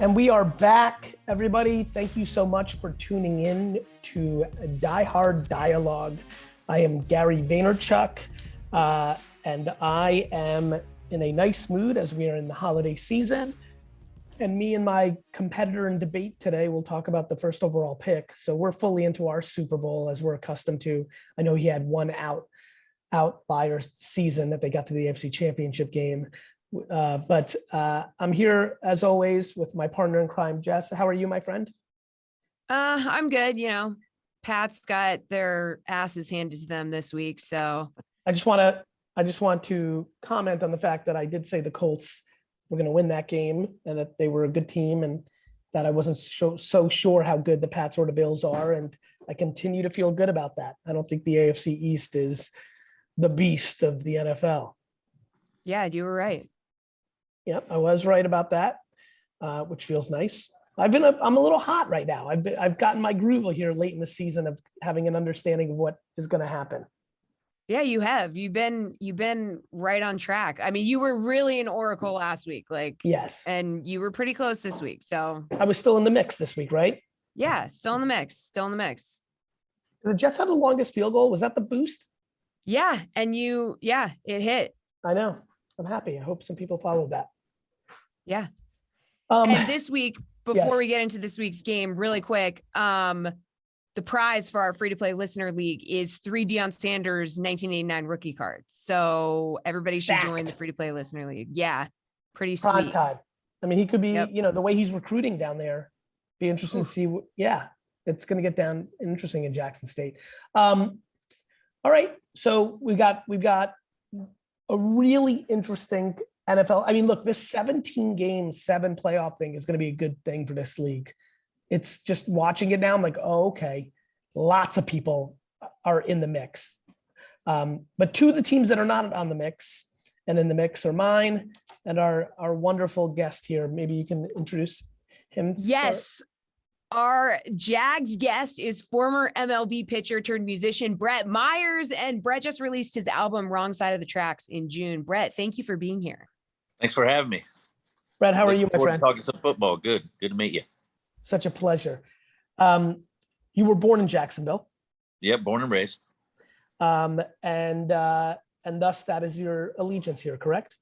And we are back, everybody. Thank you so much for tuning in to Die Hard Dialogue. I am Gary Vaynerchuk, and I am in a nice mood as we are in the holiday season. And me and my competitor in debate today will talk about the first overall pick. So we're fully into our Super Bowl as we're accustomed to. I know he had one outlier season that they got to the AFC Championship game. But I'm here as always with my partner in crime, Jess. How are you, my friend? I'm good. You know, Pat's got their asses handed to them this week. So I just want to comment on the fact that I did say the Colts were going to win that game and that they were a good team, and that I wasn't so sure how good the Pats or the Bills are. And I continue to feel good about that. I don't think the AFC East is the beast of the NFL. Yeah, you were right. Yep, I was right about that, which feels nice. I'm a little hot right now. I've gotten my groove here late in the season of having an understanding of what is going to happen. Yeah, you have. You've been right on track. I mean, you were really an oracle last week, yes, and you were pretty close this week. So I was still in the mix this week, right? Yeah, still in the mix. Did the Jets have the longest field goal? Was that the boost? Yeah, and it hit. I know. I'm happy. I hope some people followed that. Yeah. And this week, before yes. we get into this week's game, really quick, the prize for our free-to-play listener league is 3 Deion Sanders 1989 rookie cards. So everybody should join the free-to-play listener league. Yeah, pretty sweet. Prime time. I mean, he could be, the way he's recruiting down there, be interesting to see. It's going to get down interesting in Jackson State. All right. So we've got a really interesting NFL. I mean, look, this 17 game, 7 playoff thing is going to be a good thing for this league. It's just watching it now. I'm like, oh, okay. Lots of people are in the mix. But 2 of the teams that are not on the mix and in the mix are mine and our wonderful guest here. Maybe you can introduce him. Yes. Our Jags guest is former MLB pitcher turned musician, Brett Myers. And Brett just released his album, Wrong Side of the Tracks, in June. Brett, thank you for being here. Thanks for having me. Brett, how are you, my friend? Talking some football. Good to meet you. Such a pleasure. You were born in Jacksonville. Yeah, born and raised. And thus that is your allegiance here, correct?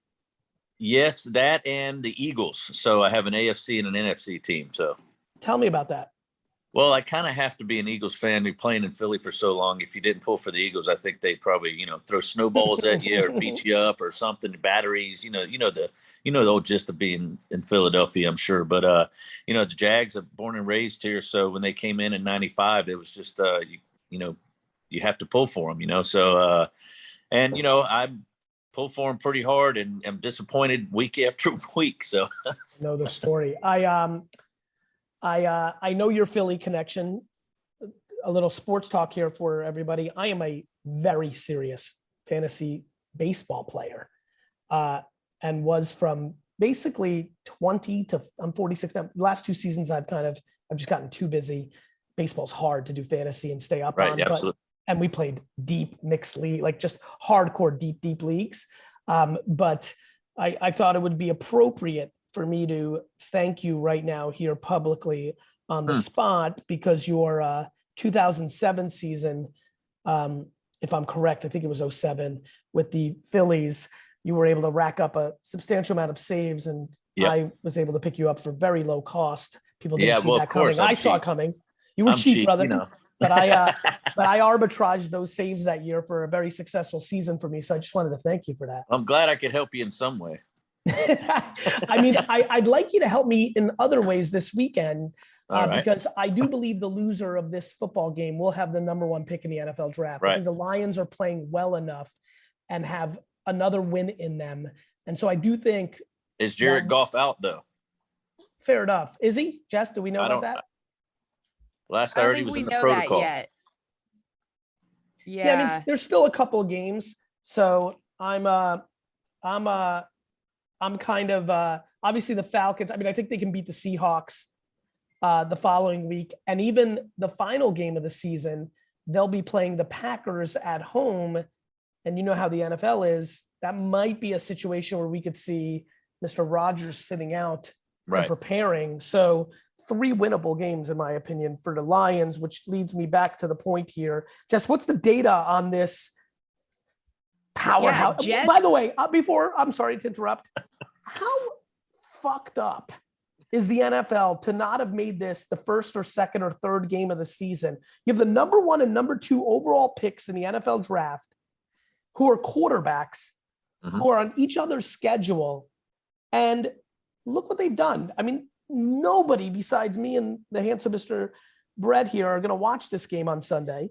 Yes, that and the Eagles. So I have an AFC and an NFC team. So tell me about that. Well, I kind of have to be an Eagles fan. You're playing in Philly for so long. If you didn't pull for the Eagles, I think they'd probably, throw snowballs at you or beat you up or something. Batteries, the old gist of being in Philadelphia, I'm sure. But the Jags are born and raised here. So when they came in '95, it was just you have to pull for them. So I pull for them pretty hard, and I'm disappointed week after week. So I know the story. I know your Philly connection. A little sports talk here for everybody. I am a very serious fantasy baseball player, and was from basically 20 to I'm 46 now. The last 2 seasons, I've just gotten too busy. Baseball's hard to do fantasy and stay up on. Absolutely. And we played deep mixed league, like just hardcore deep leagues. But I thought it would be appropriate for me to thank you right now here publicly on the spot, because your 2007 season, if I'm correct, I think it was 07 with the Phillies, you were able to rack up a substantial amount of saves, and I was able to pick you up for very low cost. People didn't see that coming. I saw it coming. You were cheap, brother. But I arbitraged those saves that year for a very successful season for me. So I just wanted to thank you for that. I'm glad I could help you in some way. I mean, I'd like you to help me in other ways this weekend, because I do believe the loser of this football game will have the number 1 pick in the NFL draft. I think the Lions are playing well enough and have another win in them. And so I do think. Is Jared Goff out, though? Fair enough. Is he? Jess, do we know about that? Last I heard, he was in the protocol. Yet. Yeah, I mean, there's still a couple of games. So I'm kind of obviously the Falcons. I mean, I think they can beat the Seahawks the following week. And even the final game of the season, they'll be playing the Packers at home. And you know how the NFL is. That might be a situation where we could see Mr. Rodgers sitting out Right. preparing. So 3 winnable games, in my opinion, for the Lions, which leads me back to the point here. Jess, what's the data on this powerhouse? Jets. By the way, I'm sorry to interrupt. How fucked up is the NFL to not have made this the first or second or third game of the season? You have the number 1 and number 2 overall picks in the NFL draft who are quarterbacks who are on each other's schedule. And look what they've done. I mean, nobody besides me and the handsome Mr. Brett here are going to watch this game on Sunday.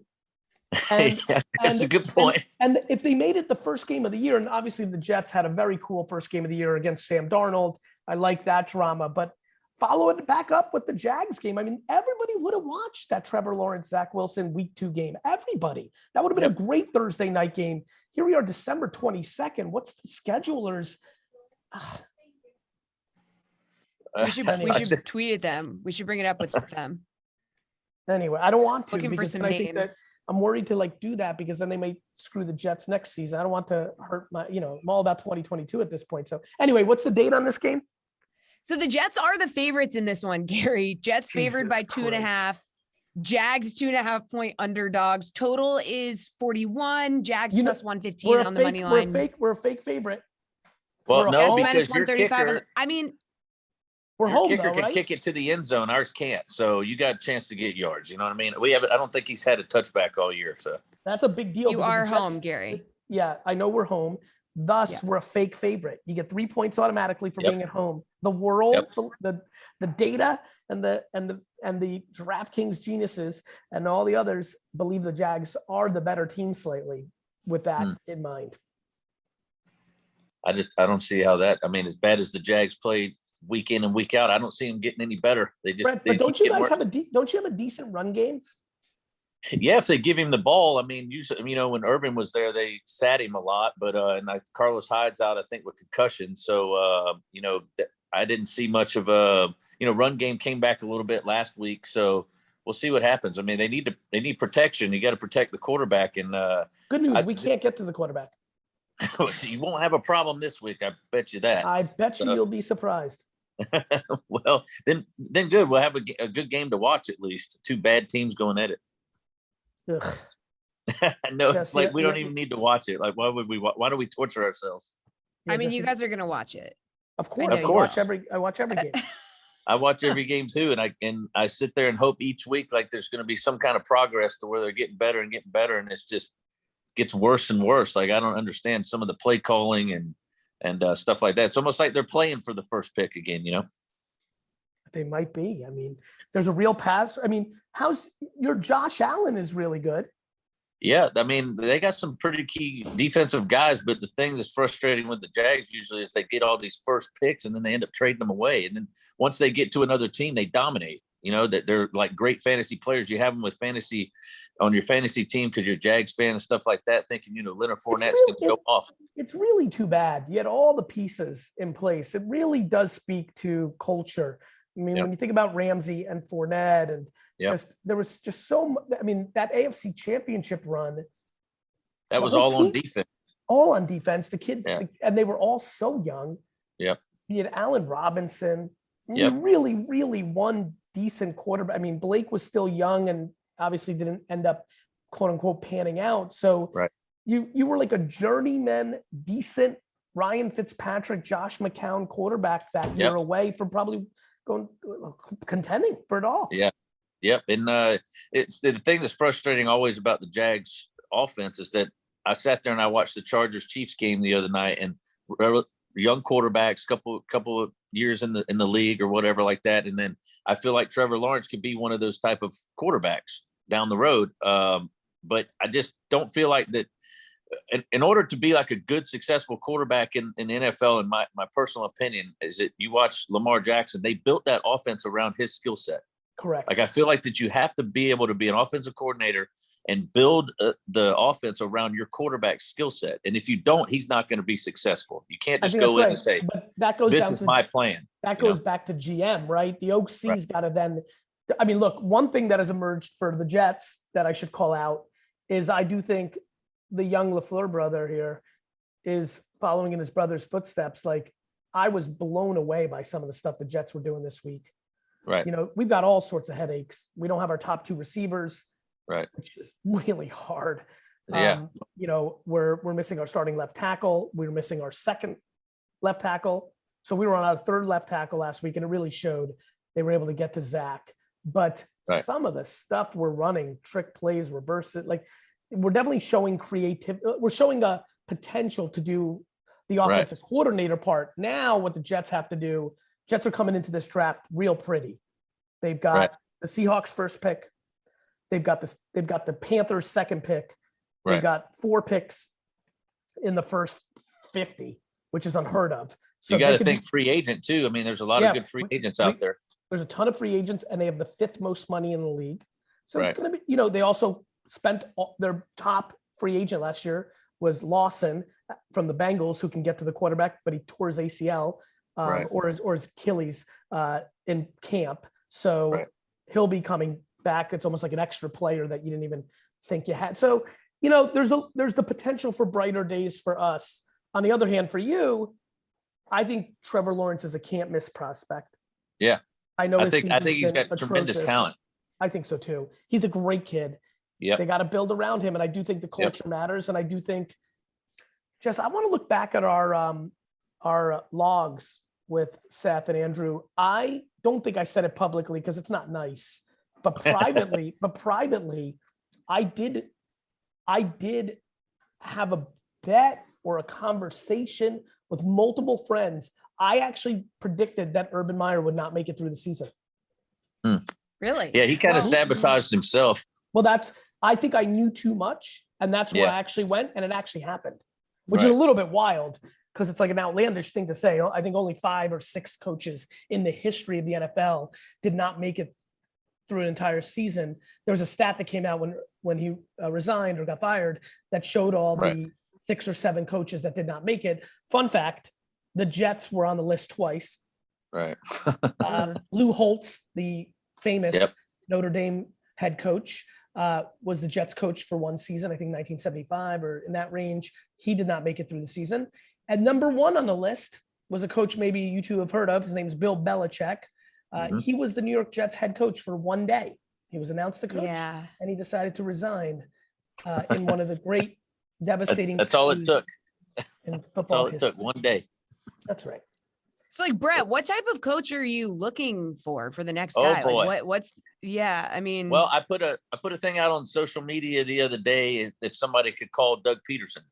And, that's a good point. And if they made it the first game of the year, and obviously the Jets had a very cool first game of the year against Sam Darnold. I like that drama, but follow it back up with the Jags game. I mean, everybody would have watched that Trevor Lawrence, Zach Wilson week 2 game. Everybody. That would have been a great Thursday night game. Here we are, December 22nd. What's the schedulers? We should tweet at them. We should bring it up with them. Anyway, I don't want to. Looking for some I think that names. I'm worried to do that because then they may screw the Jets next season. I don't want to hurt my, I'm all about 2022 at this point. So anyway, what's the date on this game? So the Jets are the favorites in this one, Gary. Jets favored by 2.5. Jags 2.5 point underdogs. Total is 41. Jags plus 115 on the money line. We're a fake favorite. Well, no, because your 135. kicker, I mean, we're your home kicker though, can right? kick it to the end zone. Ours can't. So you got a chance to get yards. You know what I mean? I don't think he's had a touchback all year. So that's a big deal. You are home, Gary. Yeah, I know we're home. Thus, we're a fake favorite. You get 3 points automatically for being at home. The world, the data, and the DraftKings geniuses and all the others believe the Jags are the better team slightly. With that in mind, I don't see how that. I mean, as bad as the Jags played week in and week out, I don't see them getting any better. They just. Brett, but don't you guys have don't you have a decent run game? Yeah, if they give him the ball, I mean, usually, when Urban was there, they sat him a lot, but and Carlos Hyde's out, I think, with concussion. So, I didn't see much of a, run game came back a little bit last week. So we'll see what happens. I mean, they need protection. You got to protect the quarterback. And good news, we can't get to the quarterback. You won't have a problem this week. I bet you that. I bet you'll be surprised. Well, then good. We'll have a good game to watch at least. 2 bad teams going at it. Ugh. No, it's like we don't even need to watch it. Like, why do we torture ourselves? I mean, you guys are gonna watch it. Of course. I watch every game. I watch every game too, and I sit there and hope each week like there's going to be some kind of progress to where they're getting better, and it's just gets worse and worse. Like, I don't understand some of the play calling and stuff like that. It's almost like they're playing for the first pick again. They might be. I mean, there's a real pass. I mean, your Josh Allen is really good. Yeah, I mean, they got some pretty key defensive guys, but the thing that's frustrating with the Jags usually is they get all these first picks and then they end up trading them away. And then once they get to another team, they dominate. That they're like great fantasy players. You have them with fantasy on your fantasy team because you're a Jags fan and stuff like that, thinking, Leonard Fournette's going to go off. It's really too bad. You had all the pieces in place. It really does speak to culture. I mean, when you think about Ramsey and Fournette and there was just so much. I mean, that AFC Championship run. That was all on defense. All on defense. The kids, and they were all so young. Yep. You had Allen Robinson. Really, really one decent quarterback. I mean, Blake was still young and obviously didn't end up, quote unquote, panning out. So you were like a journeyman, decent Ryan Fitzpatrick, Josh McCown quarterback that year away from probably contending for it all. Yeah. Yep. And it's the thing that's frustrating always about the Jags offense is that I sat there and I watched the Chargers Chiefs game the other night, and young quarterbacks, couple of years in the league or whatever like that. And then I feel like Trevor Lawrence could be one of those type of quarterbacks down the road. But I just don't feel like that. In order to be like a good, successful quarterback in the NFL, in my personal opinion, is that you watch Lamar Jackson, they built that offense around his skill set. Correct. Like, I feel like that you have to be able to be an offensive coordinator and build the offense around your quarterback's skill set. And if you don't, he's not going to be successful. You can't just go in and say, but that goes this is my plan. That goes back to GM, right? The OC's got to then, I mean, look, one thing that has emerged for the Jets that I should call out is I do think the young LaFleur brother here is following in his brother's footsteps. Like, I was blown away by some of the stuff the Jets were doing this week. Right. You know, we've got all sorts of headaches. We don't have our top 2 receivers, Right. which is really hard. Yeah. You know, we're missing our starting left tackle. We're missing our second left tackle. So we were on our third left tackle last week, and it really showed. They were able to get to Zach. But some of the stuff we're running, trick plays, reverse it, like we're definitely showing creativity. We're showing a potential to do the offensive coordinator part. Now what the Jets have to do, Jets are coming into this draft real pretty. They've got the Seahawks first pick. They've got the Panthers second pick. They've got 4 picks in the first 50, which is unheard of. So you got to think free agent too. I mean, there's a lot of good free agents out there. There's a ton of free agents, and they have the 5th most money in the league. So it's going to be, you know, they also spent their top free agent last year was Lawson from the Bengals, who can get to the quarterback, but he tore his ACL or his Achilles in camp. So he'll be coming back. It's almost like an extra player that you didn't even think you had. So, you know, there's the potential for brighter days for us. On the other hand, for you, I think Trevor Lawrence is a can't miss prospect. Yeah. I know. I think he's got tremendous talent. I think so too. He's a great kid. Yeah. They got to build around him. And I do think the culture matters. And I do think I want to look back at our logs with Seth and Andrew. I don't think I said it publicly because it's not nice, but privately, I did have a bet or a conversation with multiple friends. I actually predicted that Urban Meyer would not make it through the season. Really? Yeah, he kind of sabotaged himself. Well, I think I knew too much, and that's where I actually went, and it actually happened, which is a little bit wild because it's like an outlandish thing to say. I think only 5 or 6 coaches in the history of the NFL did not make it through an entire season. There was a stat that came out when he resigned or got fired that showed all the 6 or 7 coaches that did not make it. Fun fact, the Jets were on the list twice. Right. Lou Holtz, the famous Notre Dame head coach, was the Jets coach for one season, I think 1975 or in that range. He did not make it through the season. And number 1 on the list was a coach maybe you two have heard of. His name is Bill Belichick. He was the New York Jets head coach for one day. He was announced the coach, and he decided to resign in one of the great devastating. That's all it took. In football That's all it history. took, one day. That's right. So, like, Brett, what type of coach are you looking for the next guy? Oh, boy. Like, I mean. Well, I put a thing out on social media the other day if somebody could call Doug Peterson,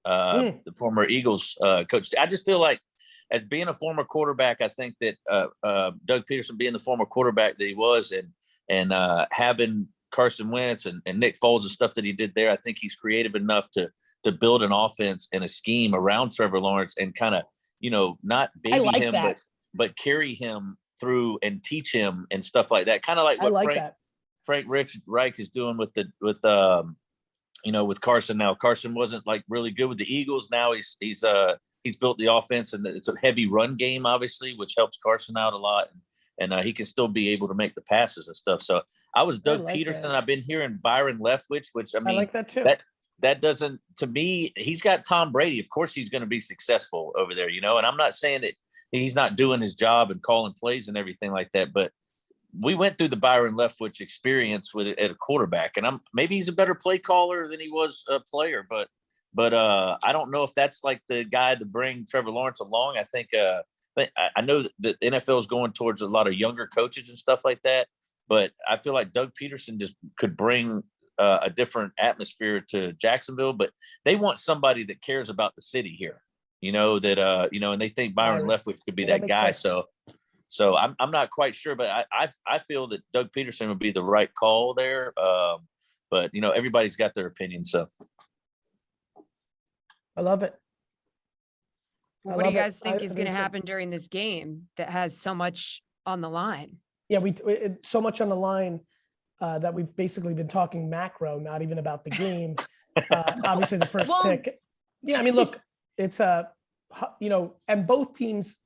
the former Eagles coach. I just feel like, as being a former quarterback, I think that Doug Peterson being the former quarterback that he was and having Carson Wentz and Nick Foles and stuff that he did there, I think he's creative enough to build an offense and a scheme around Trevor Lawrence and kind of, you know, not baby him, but carry him through and teach him and stuff like that. Kind of like what Frank Reich is doing with Carson now. Carson wasn't like really good with the Eagles. Now he's built the offense, and it's a heavy run game, obviously, which helps Carson out a lot. And he can still be able to make the passes and stuff. So I was Doug Peterson. I've been hearing Byron Leftwich, which I mean, I like that too. That doesn't, to me, he's got Tom Brady. Of course, he's going to be successful over there, you know. And I'm not saying that he's not doing his job and calling plays and everything like that, but we went through the Byron Leftwich experience with it at a quarterback, and maybe he's a better play caller than he was a player, but I don't know if that's like the guy to bring Trevor Lawrence along. I think I know that the NFL is going towards a lot of younger coaches and stuff like that, but I feel like Doug Peterson just could bring a different atmosphere to Jacksonville. But they want somebody that cares about the city here, you know, that and they think Byron Leftwich could be that guy. Sense. So I'm not quite sure, but I feel that Doug Peterson would be the right call there. But you know, everybody's got their opinion. So I love it. What do you guys think is going to happen during this game that has so much on the line? Yeah, so much on the line that we've basically been talking macro, not even about the game. Obviously, the first pick. Yeah, I mean, look, it's and both teams.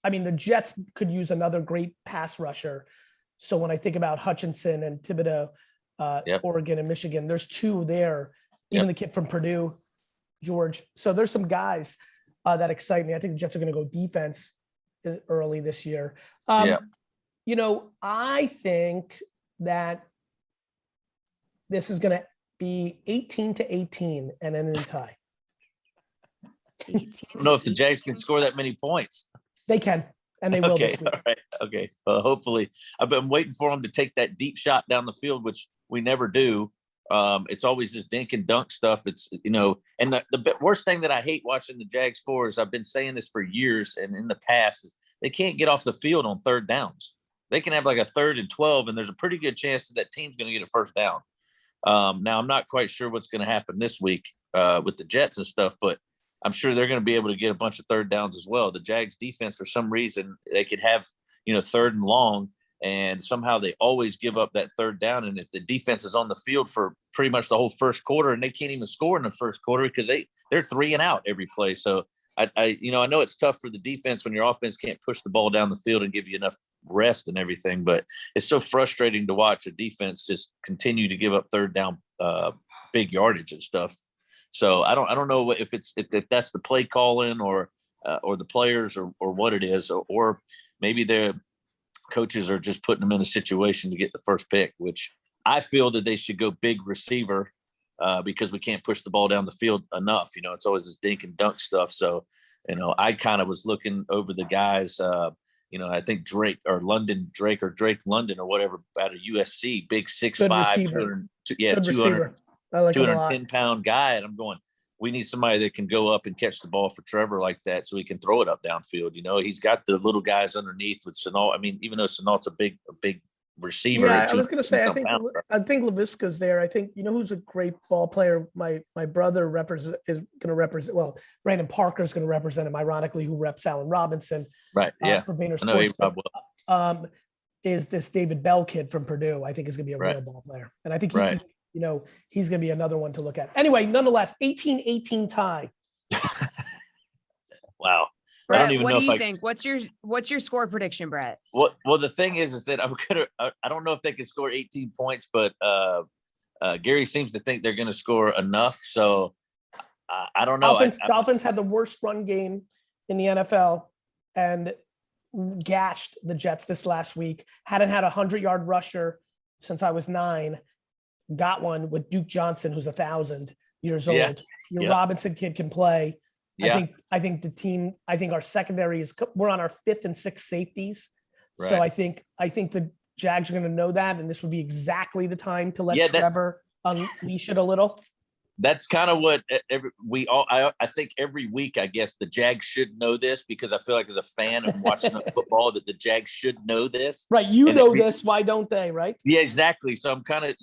I mean, the Jets could use another great pass rusher. So when I think about Hutchinson and Thibodeau, Oregon and Michigan, there's 2 there. Even the kid from Purdue, George. So there's some guys that excite me. I think the Jets are going to go defense. early this year. Yeah. You know, I think that this is going to be 18-18 and end in a tie. I don't know if the Jags can score that many points. They can, and they will Okay, this week. all right, okay. Hopefully, I've been waiting for them to take that deep shot down the field, which we never do. It's always this dink and dunk stuff. It's, you know, and the worst thing that I hate watching the Jags for is, I've been saying this for years and in the past, is they can't get off the field on third downs. They can have like a 3rd and 12, and there's a pretty good chance that team's going to get a first down. Now, I'm not quite sure what's going to happen this week with the Jets and stuff, but I'm sure they're going to be able to get a bunch of third downs as well. The Jags defense, for some reason, they could have, you know, 3rd and long, and somehow they always give up that third down. And if the defense is on the field for pretty much the whole first quarter, and they can't even score in the first quarter because they're 3 and out every play. So I know it's tough for the defense when your offense can't push the ball down the field and give you enough rest and everything, but it's so frustrating to watch a defense just continue to give up third down, big yardage and stuff. So I don't know if that's the play calling or the players or what it is, or maybe the coaches are just putting them in a situation to get the first pick, which I feel that they should go big receiver because we can't push the ball down the field enough. You know, it's always this dink and dunk stuff. So, you know, I kind of was looking over the guys, you know, I think Drake London or whatever out of USC, big 6'5", 210-pound guy. And I'm going, we need somebody that can go up and catch the ball for Trevor like that so he can throw it up downfield. You know, he's got the little guys underneath with Sinault. I mean, even though Sinault's a big receiver. Yeah, I was going to say, I think Laviska's there. I think, you know, who's a great ball player. My brother is going to represent. Well, Brandon Parker is going to represent him. Ironically, who reps Allen Robinson, right? Yeah, for Vayner Sports. Is this David Bell kid from Purdue? I think is going to be a real ball player, and I think you know, he's going to be another one to look at. Anyway, nonetheless, 18-18 tie. Wow. Brett, I don't even what know do you think? What's your score prediction, Brett? Well, the thing is that I don't know if they can score 18 points, but Gary seems to think they're going to score enough. So I don't know. Dolphins had the worst run game in the NFL and gashed the Jets this last week. Hadn't had a 100-yard rusher since I was 9. Got one with Duke Johnson, who's 1,000 years old. Your Robinson kid can play. Yeah. I think the team, our secondary we're on our 5th and 6th safeties. Right. So I think the Jags are going to know that, and this would be exactly the time to let Trevor unleash it a little. That's kind of what I think every week, I guess the Jags should know this, because I feel like as a fan of watching football that the Jags should know this. Right. You know this. Why don't they? Right. Yeah, exactly. So I'm kind of,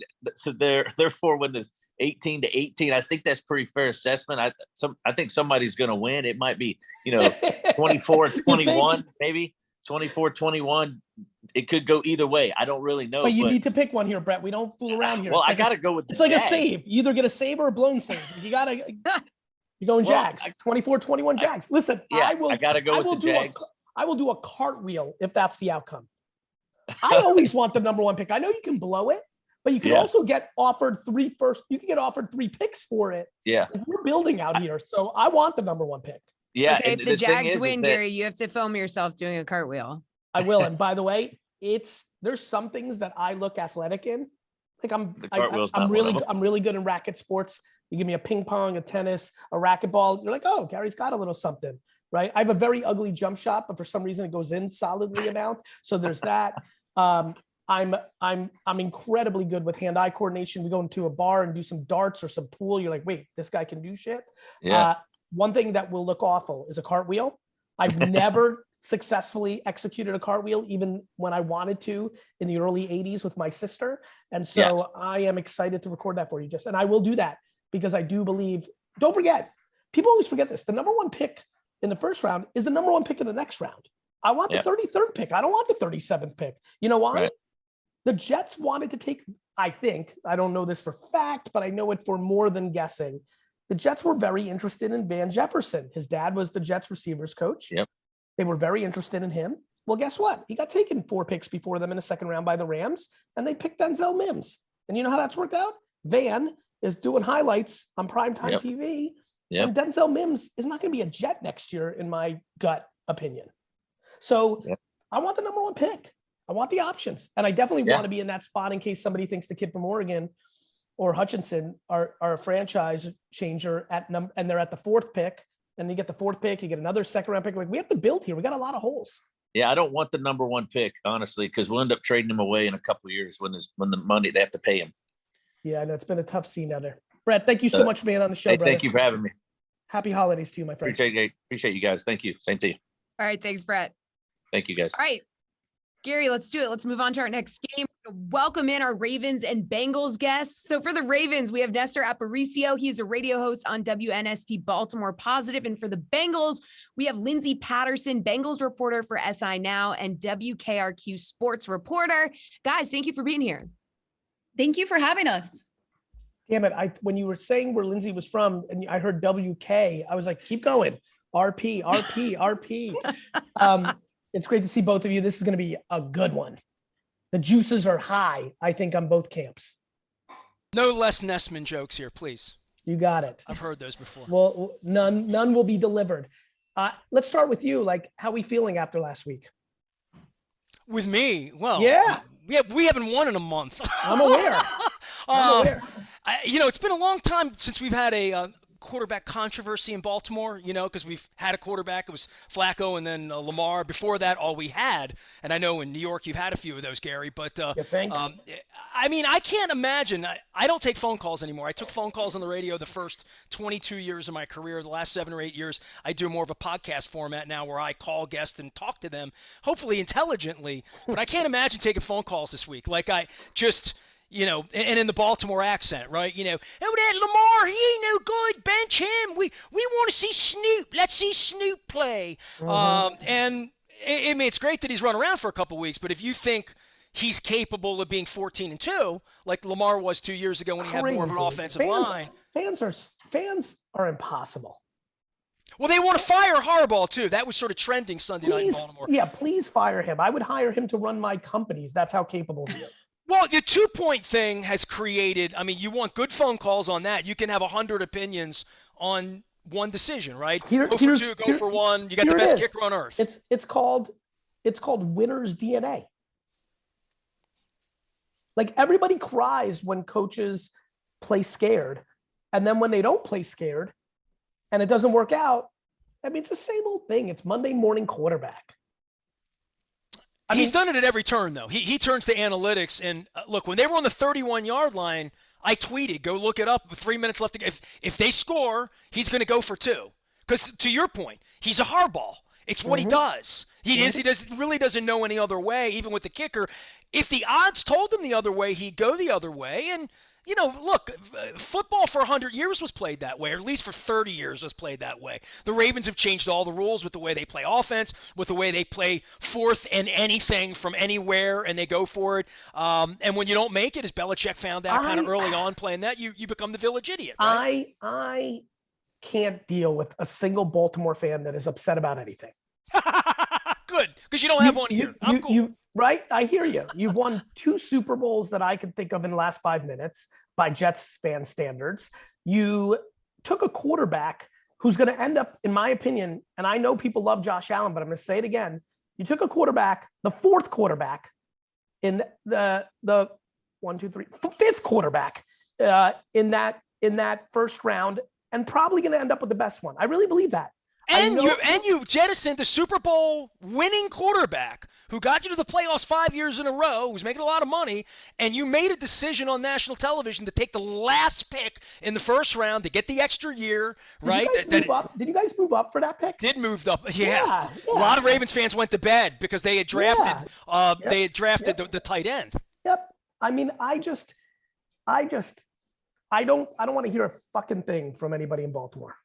therefore when there's 18-18, I think that's pretty fair assessment. I think somebody's going to win. It might be, 24-21, maybe 24-21. It could go either way. I don't really know. But you need to pick one here, Brett. We don't fool around here. Well, I got to go with it's like a save. You either get a save or a blown save. You're going Jags. 24-21 Jags. Listen, I got to go with the Jags. I will do a cartwheel if that's the outcome. I always want the number 1 pick. I know you can blow it, but you can also get offered 3 first. You can get offered 3 picks for it. Yeah. We're building out here. So I want the number 1 pick. Yeah. Okay, if the Jags win, Gary, you have to film yourself doing a cartwheel. I will. And by the way, there's some things that I look athletic in. Like I'm really good in racket sports. You give me a ping pong, a tennis, a racquetball. You're like, oh, Gary's got a little something, right? I have a very ugly jump shot, but for some reason it goes in solidly amount. So there's that. I'm incredibly good with hand-eye coordination. We go into a bar and do some darts or some pool. You're like, wait, this guy can do shit. Yeah. One thing that will look awful is a cartwheel. I've never successfully executed a cartwheel, even when I wanted to in the early 80s with my sister. And so I am excited to record that for you, and I will do that because I do believe, don't forget, people always forget this. The number 1 pick in the first round is the number 1 pick in the next round. I want the 33rd pick. I don't want the 37th pick. You know why? Right. The Jets wanted to take, I don't know this for fact, but I know it for more than guessing. The Jets were very interested in Van Jefferson. His dad was the Jets receivers coach. Yep. They were very interested in him. Well, guess what? He got taken 4 picks before them in the 2nd round by the Rams, and they picked Denzel Mims. And you know how that's worked out? Van is doing highlights on primetime TV, and Denzel Mims is not going to be a Jet next year, in my gut opinion. So Yep. I want the number one pick. I want the options. And I definitely Yeah. want to be in that spot in case somebody thinks the kid from Oregon or Hutchinson are a franchise changer and they're at the fourth pick. And you get the fourth pick, you get another second round pick. Like, we have to build here. We got a lot of holes. Yeah, I don't want the number one pick, honestly, because we'll end up trading him away in a couple of years when the money they have to pay him. Yeah, I know it's been a tough scene out there. Brett, thank you so much for being on the show, Hey, brother. thank you for having me. Happy holidays to you, my friend. Appreciate you guys. Thank you. Same to you. All right. Thanks, Brett. Thank you, guys. All right, Gary, let's do it. Let's move on to our next game. Welcome in our Ravens and Bengals guests. So for the Ravens, we have Nestor Aparicio. He's a radio host on WNST Baltimore Positive. And for the Bengals, we have Lindsay Patterson, Bengals reporter for SI Now and WKRQ sports reporter. Guys, thank you for being here. Thank you for having us. Damn it. When you were saying where Lindsay was from and I heard WK, I was like, keep going. RP. It's great to see both of you. This is going to be a good one. The juices are high, I think, on both camps. No less Nessman jokes here, please. You got it. I've heard those before. Well, none will be delivered. Let's start with you. Like, how are we feeling after last week? With me, well, yeah, we haven't won in a month. I'm aware. It's been a long time since we've had a quarterback controversy in Baltimore, because we've had a quarterback. It was Flacco and then Lamar. Before that, all we had. And I know in New York you've had a few of those, Gary. But you think? I can't imagine. I don't take phone calls anymore. I took phone calls on the radio the first 22 years of my career. The last 7 or 8 years, I do more of a podcast format now where I call guests and talk to them, hopefully intelligently. But I can't imagine taking phone calls this week. Like I just... and in the Baltimore accent, right? Oh, that Lamar, he ain't no good. Bench him. We want to see Snoop. Let's see Snoop play. And it's great that he's run around for a couple weeks. But if you think he's capable of being 14-2, like Lamar was 2 years ago when he had more of an offensive line, fans are impossible. Well, they want to fire Harbaugh too. That was sort of trending Sunday night in Baltimore. Yeah, please fire him. I would hire him to run my companies. That's how capable he is. Well, the 2-point thing has created, you want good phone calls on that. You can have 100 opinions on one decision, right? Go for two, go for one. You got the best kicker on earth. It's called winner's DNA. Like, everybody cries when coaches play scared. And then when they don't play scared and it doesn't work out, it's the same old thing. It's Monday morning quarterback. He's done it at every turn, though. He turns to analytics, and look, when they were on the 31-yard line, I tweeted, go look it up with 3 minutes left to go. If they score, he's going to go for two. Because to your point, he's a hardball. It's what he does. He really doesn't know any other way, even with the kicker. If the odds told him the other way, he'd go the other way. And, look, football for 100 years was played that way, or at least for 30 years was played that way. The Ravens have changed all the rules with the way they play offense, with the way they play fourth and anything from anywhere, and they go for it. And when you don't make it, as Belichick found out kind of early on playing that, you become the village idiot, right? I can't deal with a single Baltimore fan that is upset about anything. Good, because you don't have one here. I'm cool. Right? I hear you. You've won 2 Super Bowls that I can think of in the last 5 minutes by Jets fan standards. You took a quarterback who's going to end up, in my opinion, and I know people love Josh Allen, but I'm going to say it again. You took a quarterback, the 4th quarterback in the 5th quarterback in that first round, and probably going to end up with the best one. I really believe that. And you jettisoned the Super Bowl winning quarterback who got you to the playoffs 5 years in a row, who's making a lot of money, and you made a decision on national television to take the last pick in the first round to get the extra year, right? Did you guys move up for that pick? Did move up, yeah. A lot of Ravens fans went to bed because they had drafted the tight end. Yep. I don't want to hear a fucking thing from anybody in Baltimore.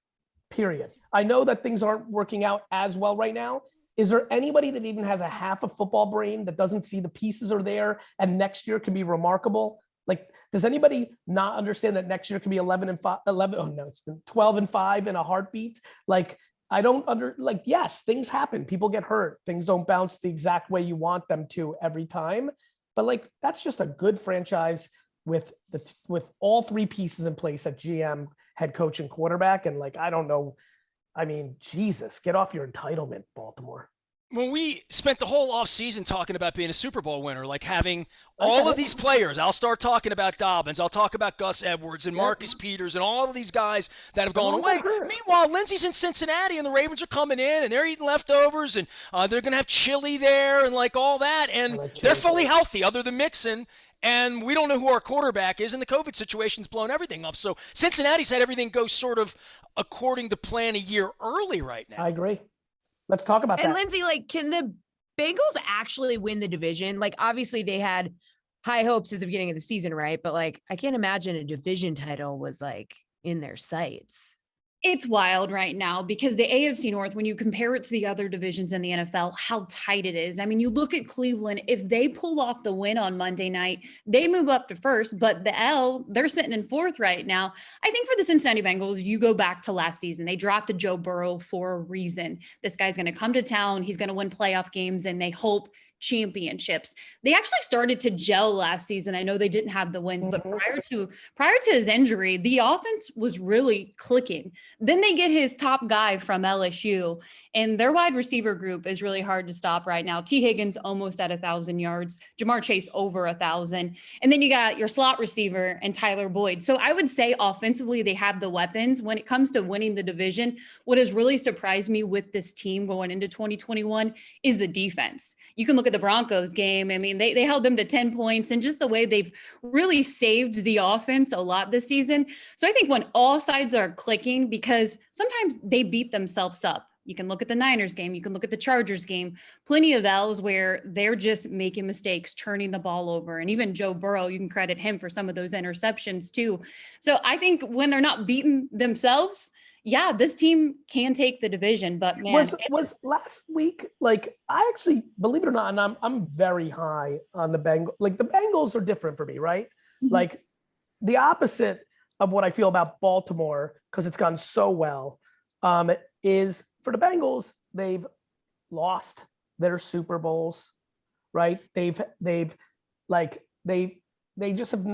Period. I know that things aren't working out as well right now. Is there anybody that even has a half a football brain that doesn't see the pieces are there and next year can be remarkable? Like, does anybody not understand that next year can be 12-5 in a heartbeat? Like, yes, things happen. People get hurt. Things don't bounce the exact way you want them to every time. But that's just a good franchise with all 3 pieces in place at GM, head coach, and quarterback. And I don't know. Jesus, get off your entitlement, Baltimore. when we spent the whole offseason talking about being a Super Bowl winner, like having all of these players, I'll start talking about Dobbins, I'll talk about Gus Edwards and Marcus Peters and all of these guys that have gone away. Meanwhile, Lindsay's in Cincinnati and the Ravens are coming in and they're eating leftovers and they're going to have chili there and like all that. And they're fully healthy other than Mixon. And we don't know who our quarterback is, and the COVID situation's blown everything up. So Cincinnati's had everything go sort of according to plan a year early right now. I agree. Let's talk about that. And Lindsay, like, can the Bengals actually win the division? Like, obviously they had high hopes at the beginning of the season, right? But like, I can't imagine a division title was like in their sights. It's wild right now because the AFC North, when you compare it to the other divisions in the NFL, how tight it is. I mean, you look at Cleveland, if they pull off the win on Monday night, they move up to first, but they're sitting in fourth right now. I think for the Cincinnati Bengals, you go back to last season. They drafted Joe Burrow for a reason. This guy's going to come to town. He's going to win playoff games, and they hope championships. They actually started to gel last season. I know they didn't have the wins, but prior to his injury, the offense was really clicking. Then they get his top guy from LSU, and their wide receiver group is really hard to stop right now. T. Higgins almost at 1,000 yards, Jamar Chase over 1,000. And then you got your slot receiver and Tyler Boyd. So I would say offensively, they have the weapons. When it comes to winning the division, what has really surprised me with this team going into 2021 is the defense. You can look at the Broncos game. I mean, they held them to 10 points, and just the way they've really saved the offense a lot this season. So I think when all sides are clicking, because sometimes they beat themselves up. You can look at the Niners game. You can look at the Chargers game. Plenty of L's where they're just making mistakes, turning the ball over. And even Joe Burrow, you can credit him for some of those interceptions too. So I think when they're not beating themselves, yeah, this team can take the division. But man, was last week, like, I actually, believe it or not, and I'm very high on the Bengals. Like, the Bengals are different for me, right? Mm-hmm. Like, the opposite of what I feel about Baltimore, because it's gone so well, is for the Bengals, they've lost their Super Bowls, right? They just have,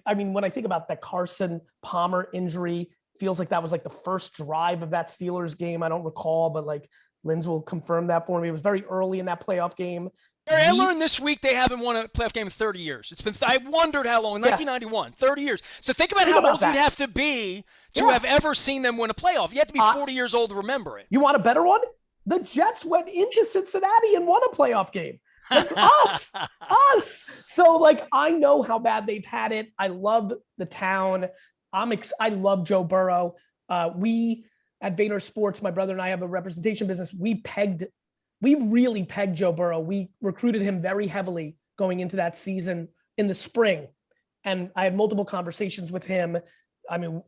I mean, when I think about that Carson Palmer injury, feels like that was like the first drive of that Steelers game. I don't recall, but like Lindsay will confirm that for me. It was very early in that playoff game. I learned this week they haven't won a playoff game in 30 years. I wondered how long, in 1991, 30 years. So think about how old you'd have to be to have ever seen them win a playoff. You have to be 40 years old to remember it. You want a better one? The Jets went into Cincinnati and won a playoff game. Like us. So like, I know how bad they've had it. I love the town. I love Joe Burrow. We at Vayner Sports, my brother and I have a representation business. We really pegged Joe Burrow. We recruited him very heavily going into that season in the spring. And I had multiple conversations with him. I mean,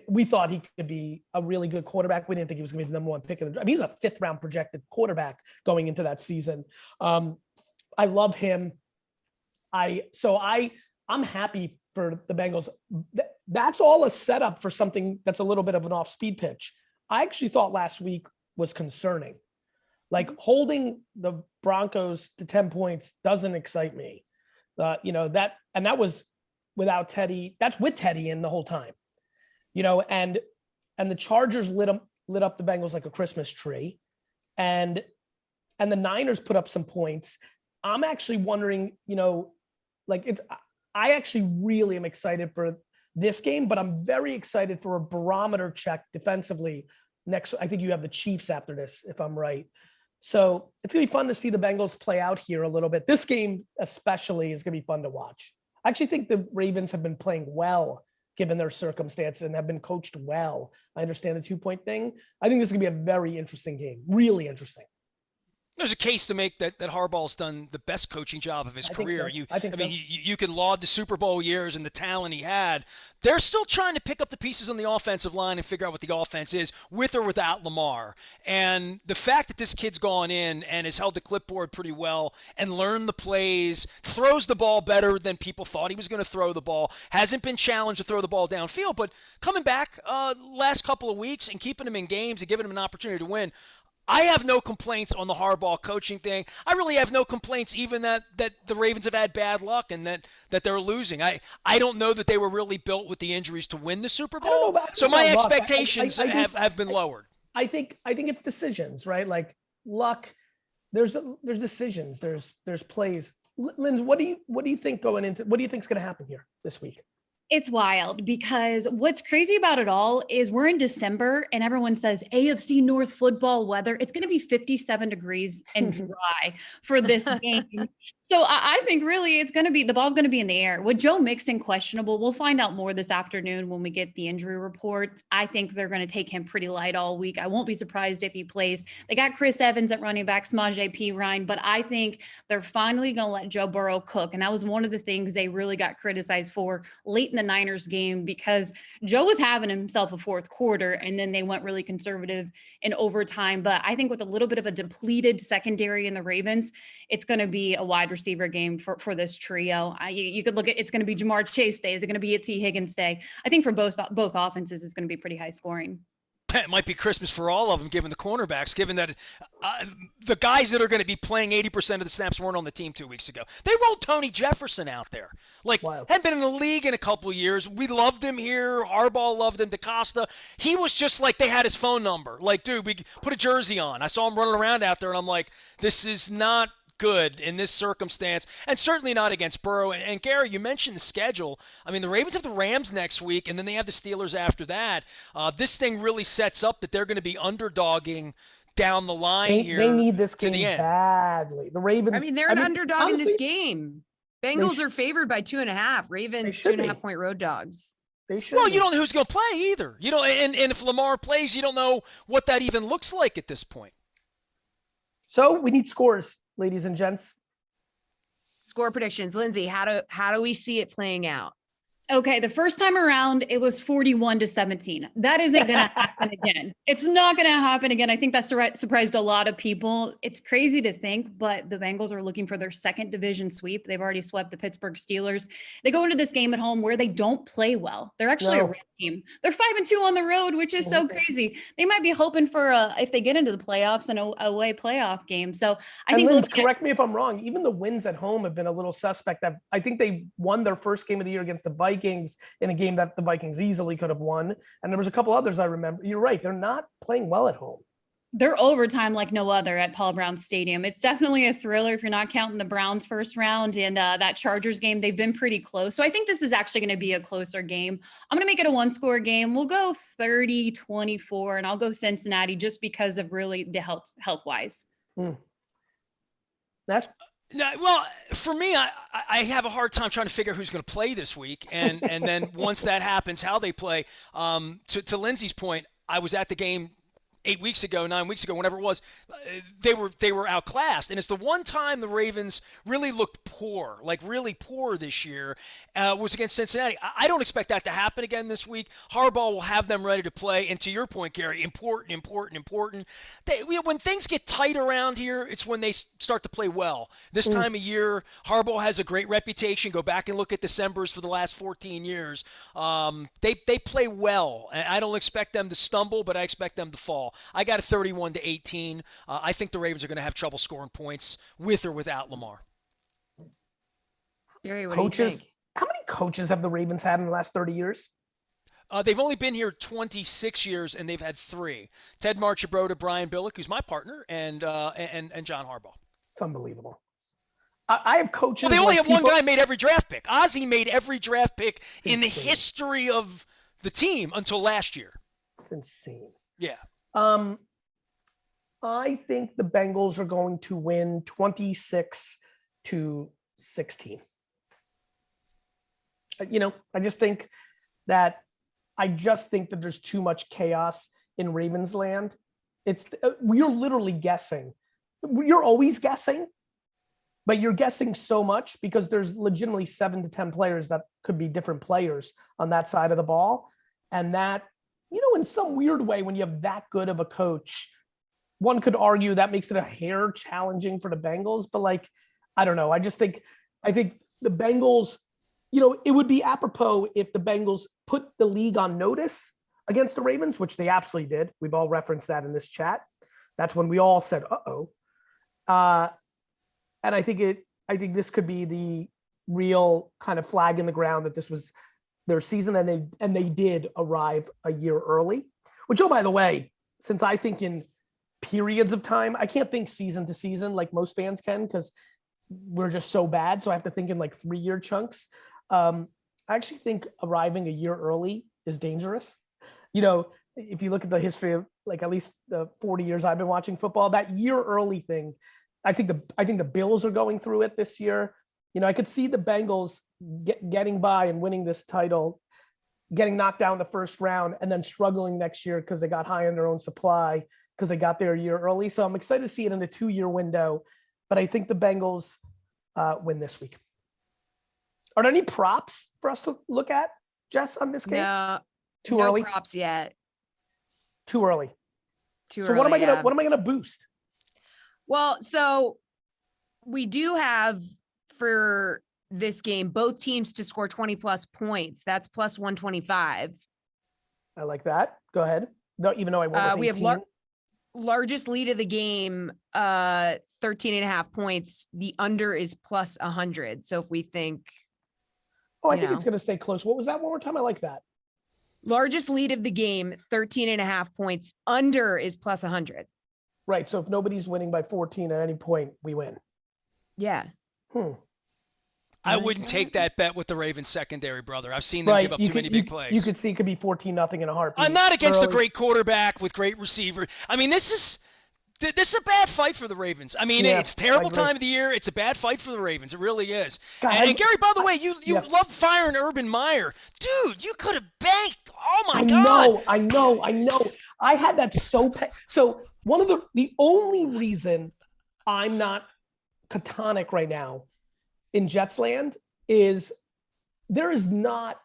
we thought he could be a really good quarterback. We didn't think he was going to be the number one pick. He was a 5th round projected quarterback going into that season. I love him. I'm happy for the Bengals. That's all a setup for something that's a little bit of an off-speed pitch. I actually thought last week was concerning. Like, holding the Broncos to 10 points doesn't excite me. That was without Teddy. That's with Teddy in the whole time. And the Chargers lit up the Bengals like a Christmas tree, and the Niners put up some points. I'm actually wondering, I actually really am excited for this game, but I'm very excited for a barometer check defensively next. I think you have the Chiefs after this, if I'm right. So it's going to be fun to see the Bengals play out here a little bit. This game especially is going to be fun to watch. I actually think the Ravens have been playing well given their circumstances and have been coached well. I understand the 2-point thing. I think this is going to be a very interesting game. Really interesting. There's a case to make that Harbaugh's done the best coaching job of his career. I mean, you can laud the Super Bowl years and the talent he had. They're still trying to pick up the pieces on the offensive line and figure out what the offense is with or without Lamar. And the fact that this kid's gone in and has held the clipboard pretty well and learned the plays, throws the ball better than people thought he was going to throw the ball, hasn't been challenged to throw the ball downfield, but coming back last couple of weeks and keeping him in games and giving him an opportunity to win. I have no complaints on the Harbaugh coaching thing. I really have no complaints even that the Ravens have had bad luck and that they're losing. I don't know that they were really built with the injuries to win the Super Bowl. So my expectations have been lowered. I think it's decisions, right? Like, luck. there's decisions, there's plays. Lindsay, what do you think going into, what do you think is going to happen here this week? It's wild because what's crazy about it all is we're in December and everyone says AFC North football weather. It's going to be 57 degrees and dry for this game. So I think really the ball's going to be in the air. With Joe Mixon questionable, we'll find out more this afternoon when we get the injury report. I think they're going to take him pretty light all week. I won't be surprised if he plays. They got Chris Evans at running back, Samaje Perine, but I think they're finally going to let Joe Burrow cook. And that was one of the things they really got criticized for late in the Niners game, because Joe was having himself a fourth quarter and then they went really conservative in overtime. But I think with a little bit of a depleted secondary in the Ravens, it's going to be a wide receiver game for this trio. You could look at, it's going to be Jamar Chase day. Is it going to be a T Higgins day? I think for both offenses, it's going to be pretty high scoring. It might be Christmas for all of them, given the cornerbacks, given that the guys that are going to be playing 80% of the snaps weren't on the team 2 weeks ago. They rolled Tony Jefferson out there. Hadn't been in the league in a couple of years. We loved him here. Harbaugh loved him. DaCosta. He was just like, they had his phone number. Like, dude, we put a jersey on. I saw him running around out there, and I'm like, this is not good in this circumstance, and certainly not against Burrow. And Gary, you mentioned the schedule. I mean, the Ravens have the Rams next week, and then they have the Steelers after that. This thing really sets up that they're going to be underdogging down the line here. They need this game badly. The Ravens. I mean, they're an underdog in this game. Bengals are favored by 2.5. Ravens 2.5 point road dogs. They should. Well, you don't know who's going to play either. You know, and if Lamar plays, you don't know what that even looks like at this point. So we need scores, ladies and gents. Score predictions. Lindsay, how do we see it playing out? Okay, the first time around, it was 41-17. That isn't going to happen again. It's not going to happen again. I think that surprised a lot of people. It's crazy to think, but the Bengals are looking for their second division sweep. They've already swept the Pittsburgh Steelers. They go into this game at home where they don't play well. They're actually a ranked team. They're 5-2 on the road, which is so crazy. They might be hoping for if they get into the playoffs, an away playoff game. So I think. Linz, correct me if I'm wrong. Even the wins at home have been a little suspect. I think they won their first game of the year against the Vikings in a game that the Vikings easily could have won. And there was a couple others I remember. You're right. They're not playing well at home. They're overtime like no other at Paul Brown Stadium. It's definitely a thriller if you're not counting the Browns first round and that Chargers game. They've been pretty close. So I think this is actually going to be a closer game. I'm going to make it a one-score game. We'll go 30-24, and I'll go Cincinnati just because of really the health-wise. That's well, for me, I have a hard time trying to figure out who's going to play this week, and then once that happens, how they play. To Lindsay's point, I was at the game 8 weeks ago, 9 weeks ago, whenever it was. They were outclassed, and it's the one time the Ravens really looked poor, like really poor this year, was against Cincinnati. I don't expect that to happen again this week. Harbaugh will have them ready to play, and to your point, Gary, important. When things get tight around here, it's when they start to play well. This time of year, Harbaugh has a great reputation. Go back and look at Decembers for the last 14 years. They play well. I don't expect them to stumble, but I expect them to fall. I got a 31-18. I think the Ravens are going to have trouble scoring points with or without Lamar. Gary, what do you think? How many coaches have the Ravens had in the last 30 years? They've only been here 26 years, and they've had 3. Ted Marchibroda, Brian Billick, who's my partner, and John Harbaugh. It's unbelievable. I have coaches. Well, they only have one guy made every draft pick. Ozzie made every draft pick in the history of the team until last year. It's insane. Yeah. I think the Bengals are going to win 26-16. I just think that there's too much chaos in Ravens land. You're literally guessing. You're always guessing, but you're guessing so much because there's legitimately 7 to 10 players that could be different players on that side of the ball. And that, in some weird way, when you have that good of a coach, one could argue that makes it a hair challenging for the Bengals, but I don't know. I think the Bengals, it would be apropos if the Bengals put the league on notice against the Ravens, which they absolutely did. We've all referenced that in this chat. That's when we all said, uh-oh. And I think this could be the real kind of flag in the ground that this was their season, and they did arrive a year early, which, oh, by the way, since I think in periods of time. I can't think season to season like most fans can because we're just so bad. So I have to think in like 3-year chunks. I actually think arriving a year early is dangerous. You know, if you look at the history of like at least the 40 years I've been watching football, that year early thing, I think the Bills are going through it this year. You know, I could see the Bengals getting by and winning this title, getting knocked down the first round, and then struggling next year because they got high on their own supply because they got there a year early. So I'm excited to see it in a 2-year window, but I think the Bengals win this week. Are there any props for us to look at, Jess, on this game? No, Too early. Props yet. Too early. Too So early. what am I gonna boost? Well, so we do have for this game both teams to score 20 plus points. That's plus 125. I like that. Go ahead. No, even though I went with 18. We have largest lead of the game, 13.5 points. The under is plus 100. So if we think, I think it's going to stay close. What was that one more time? I like that. Largest lead of the game, 13.5 points. Under is plus 100. Right. So if nobody's winning by 14 at any point, we win. Yeah. I wouldn't take that bet with the Ravens secondary, brother. I've seen them give up too many big plays. You could see it could be 14-0 in a heartbeat. I'm not against a great quarterback with great receiver. I mean, this is a bad fight for the Ravens. I mean, it's terrible time of the year. It's a bad fight for the Ravens. It really is. And Gary, by the way, you love firing Urban Meyer. Dude, you could have banked. Oh, my God. I know. I had that so one of the only reason I'm not catonic right now in Jets land is there is not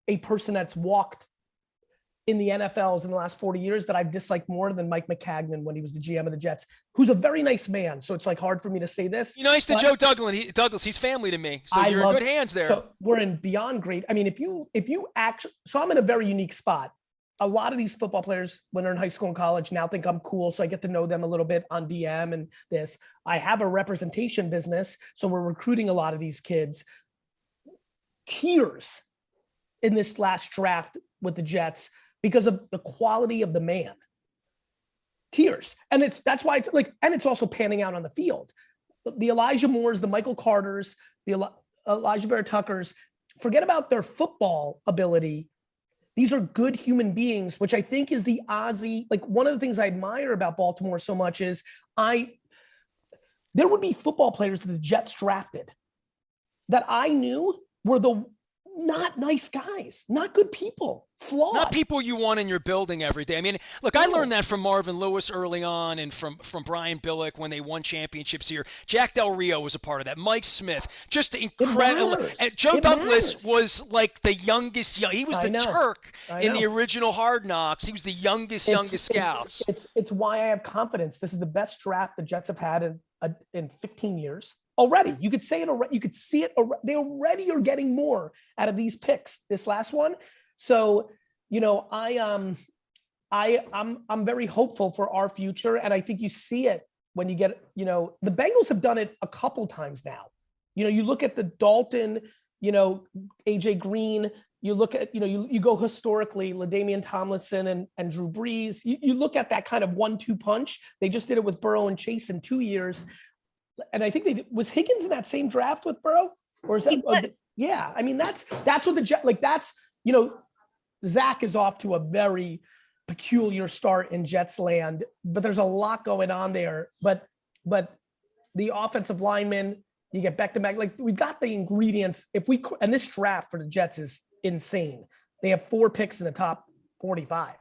a person that's walked in the NFLs in the last 40 years that I've disliked more than Mike McCagnon when he was the GM of the Jets, who's a very nice man. So it's like hard for me to say this. You're nice to Joe Douglas. He's family to me. So you're in good hands there. So we're in beyond great. I mean, if you actually, so I'm in a very unique spot. A lot of these football players, when they're in high school and college, now think I'm cool. So I get to know them a little bit on DM and this. I have a representation business. So we're recruiting a lot of these kids. Tears in this last draft with the Jets because of the quality of the man. Tears. And that's why it's like, and it's also panning out on the field. The Elijah Moores, the Michael Carters, the Elijah Bear Tuckers, forget about their football ability. These are good human beings, which I think is the Ozzy. Like one of the things I admire about Baltimore so much is there would be football players that the Jets drafted that I knew were the not nice guys, not good people, flawed. Not people you want in your building every day. I mean, look, I learned that from Marvin Lewis early on and from Brian Billick when they won championships here. Jack Del Rio was a part of that. Mike Smith, just incredible. And Joe Douglas was like the youngest. He was the Turk in the original Hard Knocks. He was the youngest scouts. It's why I have confidence. This is the best draft the Jets have had in 15 years. Already, you could say it already. You could see it. They already are getting more out of these picks. This last one, so you know, I'm very hopeful for our future, and I think you see it when you get. You know, the Bengals have done it a couple times now. You know, you look at the Dalton, you know, AJ Green. You look at, you know, you go historically, LaDainian Tomlinson and Drew Brees. You look at that kind of 1-2 punch. They just did it with Burrow and Chase in 2 years. And I think was Higgins in that same draft with Burrow, or is that? Yeah, I mean that's what the Jet that's, you know, Zach is off to a very peculiar start in Jets land, but there's a lot going on there. But the offensive linemen, you get back to back. Like we've got the ingredients. And this draft for the Jets is insane. They have 4 picks in the top 45.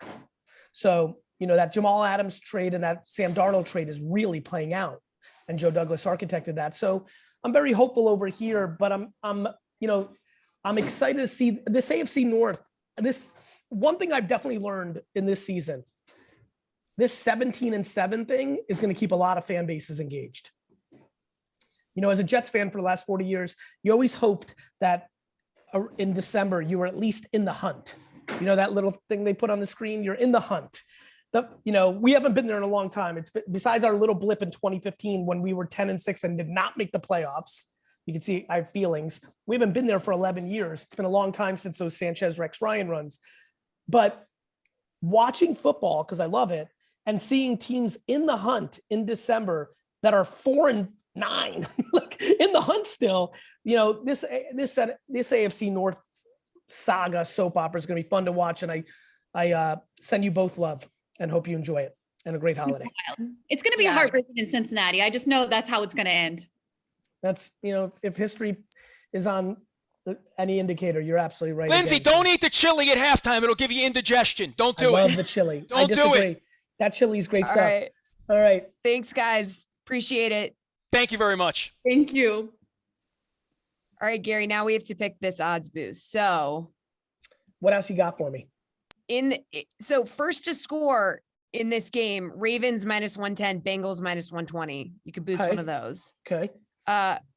So you know that Jamal Adams trade and that Sam Darnold trade is really playing out. And Joe Douglas architected that. So I'm very hopeful over here, but I'm excited to see this AFC North. This one thing I've definitely learned in this season, this 17-7 thing is going to keep a lot of fan bases engaged. You know, as a Jets fan for the last 40 years, you always hoped that in December, you were at least in the hunt. You know, that little thing they put on the screen, you're in the hunt. You know, we haven't been there in a long time. It's besides our little blip in 2015 when we were 10-6 and did not make the playoffs. You can see I have feelings. We haven't been there for 11 years. It's been a long time since those Sanchez, Rex Ryan runs. But watching football, because I love it, and seeing teams in the hunt in December that are 4-9, like in the hunt still, this AFC North saga soap opera is going to be fun to watch. And I send you both love and hope you enjoy it, and a great holiday. It's going to be heartbreaking in Cincinnati. I just know that's how it's going to end. That's, if history is on any indicator, you're absolutely right. Lindsay, don't eat the chili at halftime. It'll give you indigestion. Don't do it. I love the chili. Don't do it. That chili's great stuff. Right. All right. Thanks, guys. Appreciate it. Thank you very much. Thank you. All right, Gary, now we have to pick this odds boost. So what else you got for me? So first to score in this game, Ravens -110, Bengals -120. You could boost one of those. Okay.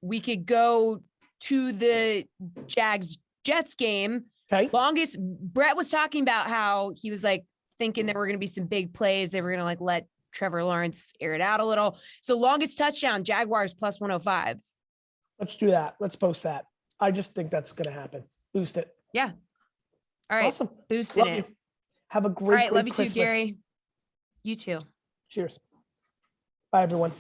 We could go to the Jags-Jets game. Okay. Brett was talking about how he was like thinking there were going to be some big plays. They were going to like let Trevor Lawrence air it out a little. So longest touchdown, Jaguars +105. Let's do that. Let's post that. I just think that's going to happen. Boost it. Yeah. All right. Awesome. Boosting Love it. you. Have a great, All right. great Love you Christmas. too, Gary. You too. Cheers. Bye, everyone.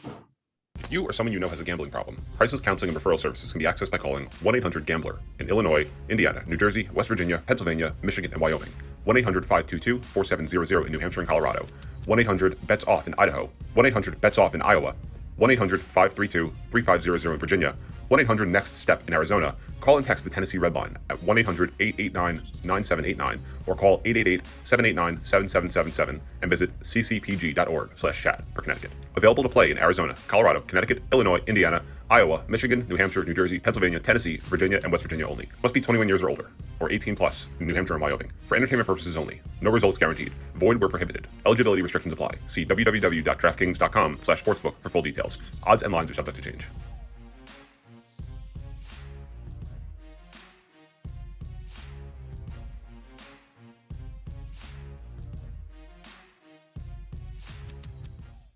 If you or someone you know has a gambling problem, crisis counseling and referral services can be accessed by calling 1-800-GAMBLER in Illinois, Indiana, New Jersey, West Virginia, Pennsylvania, Michigan, and Wyoming. 1-800-522-4700 in New Hampshire and Colorado. 1-800-BETS-OFF in Idaho. 1-800-BETS-OFF in Iowa. 1-800-532-3500 in Virginia. 1-800-NEXT-STEP in Arizona. Call and text the Tennessee Red Line at 1-800-889-9789 or call 888-789-7777 and visit ccpg.org/chat for Connecticut. Available to play in Arizona, Colorado, Connecticut, Illinois, Indiana, Iowa, Michigan, New Hampshire, New Jersey, Pennsylvania, Tennessee, Virginia, and West Virginia only. Must be 21 years or older or 18 plus in New Hampshire and Wyoming. For entertainment purposes only. No results guaranteed. Void where prohibited. Eligibility restrictions apply. See www.draftkings.com/sportsbook for full details. Odds and lines are subject to change.